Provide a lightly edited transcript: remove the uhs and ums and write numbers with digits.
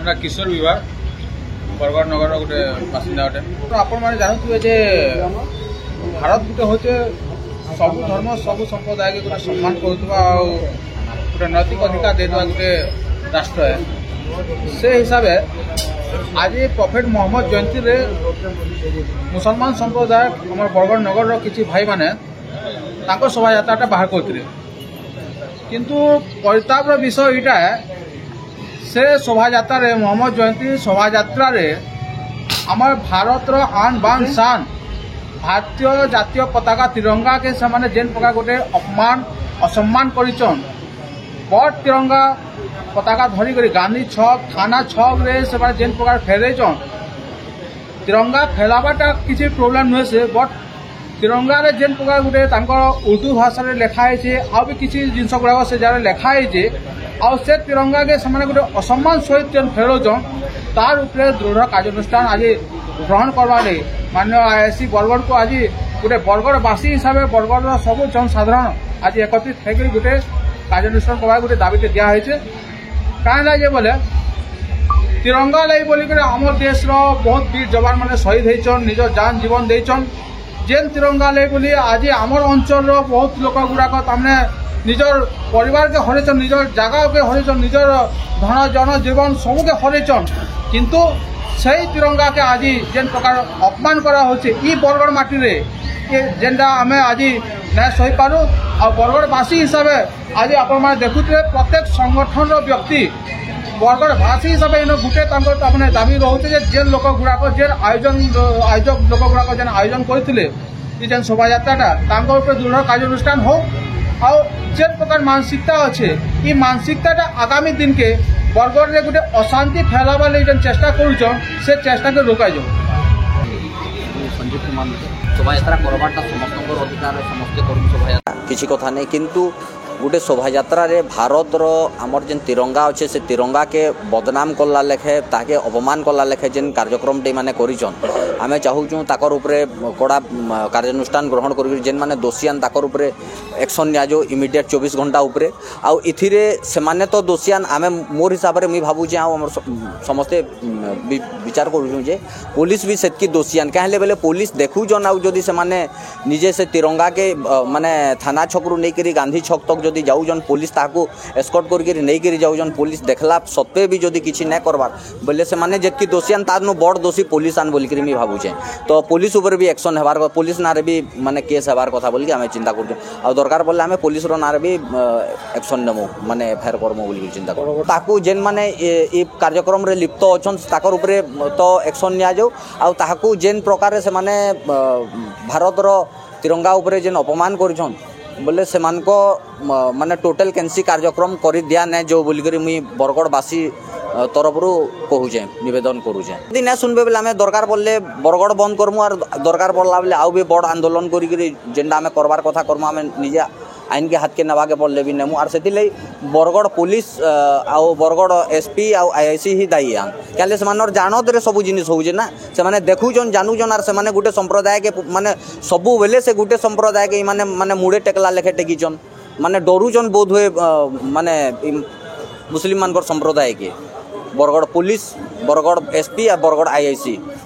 ना किशोर विवाह बरगढ़ नगर गोटे बासिंदा अटे। तो आपण मैंने जानते जे भारत गोटे हूँ सब धर्म सब संप्रदाय के गोटे सम्मान करुवा गोटे नैतिक अधिकार देवा गोटे राष्ट्र है। से हिसाब से आज प्रॉफेट मोहम्मद जयंती रे मुसलमान संप्रदाय आम बरगढ़ नगर किसी भाई माने शोभा यात्रा बाहर करते किंतु परितापर विषय यहाँ है से शोभा यात्रा मोहम्मद जयंती शोभा यात्रा आम भारत आन बान शान भारतीय जातीय पताका तिरंगा के से जेन प्रकार गोटे अपमान असम्मान करिचन बड़ तिरंगा पताका धरिक गांधी छक थाना छक रे से जेन प्रकार फेरैचन तिरंगा फैलावाटा किसी प्रोब्लेम नुहे से बट तिरंगा रे जेन प्रकार गोटे उर्दू भाषा रे लिखाई आ भी किसी जिनस गुड़ाक से जहाँ लिखाई आ से तिरंगा के से गोटे असम्मान सहित जेन फेरौचन तार उपरे दृढ़ कार्यानुष्ठान आज ग्रहण करवारे माननीय आईआईसी बरगढ़ को आज गोटे बरगढ़वासी हिसाब से बरगढ़ सब जनसाधारण आज एकत्रित होकर गोटे कार्यानुष्ठान करवा गोटे दाबीटे दिखाई कहीं बोले तिरंगा लगी बोलिक आम देश बहुत वीर जवान मैंने शहीद होती निज जान जीवन देचन जेन तिरंगा लगी बोली आज आमर अंचल बहुत लोक गुड़ाक तमें निजर परिवार के हरैचन निजर जगह के हरैचन निजर धन जन जीवन सबू के हरैचन किंतु से तिरंगा के आज जेन प्रकार अपमान करा ई बरगढ़ माटी रे जेनटा आम आज नहीं सही पारू आ बरगढ़वासी हिसाब से आज आपण देखुए प्रत्येक संगठन व्यक्ति बरगढ़वासी हिसाब से गोटे दाबी रोचे जेन लोक गुड़ाक जेन आयोजक लोक गुड़ाक जेन आयोजन करते जेन शोभा यात्रा दृढ़ कार्यानुष्ठान हो और जेन प्रकार मानसिकता अच्छे ये मानसिकता आगामी दिन के बरगढ़ में गोटे अशांति फैलावा जेन चेष्टा करुचन से चेष्टा के रोक शोभा यात्रा करवाटा समस्त अधिकार समस्ते कर शोभा यात्रा किसी कथा नहीं किंतु गोटे शोभा यात्रा रे भारत रो आमर जेन तिरंगा अच्छे से तिरंगा के बदनाम कला लेखे ताके अपमान कला लेखे जेन कार्यक्रम टे माने करिचन आमे चाहूचु ताकर उपरे कड़ा कार्यानुष्ठान ग्रहण कर जेन माने दोषियान ताकर उपरे एक्शन निया जो इमिडिएट 24 घंटा उपरे आ इथिरे से माने तो दोषियान आमे मोर हिसाब रे मी भाबू जे हमर समस्ते विचार करू जे पुलिस भी सेतकी दोषियान कहले बेले पुलिस देखू जन आ जदी से माने निजे से तिरंगा के माने थाना छकरू नै करी गांधी छक तक जदि जाऊन पुलिस ताकू एस्कॉर्ट करके नहीं करी जाऊन पुलिस देखला सत्वे भी जदि किसी नहीं करवार बोले से माने जेतकी दोषियान तारनु बड़ दोषी पुलिस आन बोल करी मी भाबुचे तो पुलिस ऊपर भी एक्शन हेबार पुलिस नारे भी माने केस हेबार कथा बोल के आमे चिंता करछु आ दरकार पड़ले आमे पुलिस रो नारे भी एक्शन नेमु माने एफआईआर करमु बोल के चिंता करु ताकू जेन माने ए कार्यक्रम रे लिप्त अछन ताकर ऊपर तो एक्शन निया जाऊ आ ताकू जेन प्रकार से माने भारत रो तिरंगा ऊपर जेन अपमान करछन बोले से माने टोटल कैंसी कार्यक्रम कर दिया ना जो बोलिक मुई बरगढ़वासी तरफ रू कहूचे निवेदन करुचे यदि ना सुनबे बेले आम दरकार पड़े बरगढ़ बंद करमु और दरकार पड़ला बेले आउ भी बड़ आंदोलन करी जेनटा आम करबार कथा करमु आम निजे आईन के हाथ के नवाके पड़ले भी नेमु और से बरगढ़ पुलिस आउ बरगढ़ एसपी आउ आईआईसी ही दायी आन क्या से जानत रे सब जिनिस होउजे ना से माने देखुजन जानूजन और से माने गोटे संप्रदाय के माने सबु बेले से गोटे संप्रदाय के माने माने मुड़े टेकला लेखे टेकीचन माने डरुजन बोध हुए माने मुस्लिम मानकर संप्रदाय के बरगढ़ पुलिस बरगढ़ एसपी या बरगढ़ आईआईसी।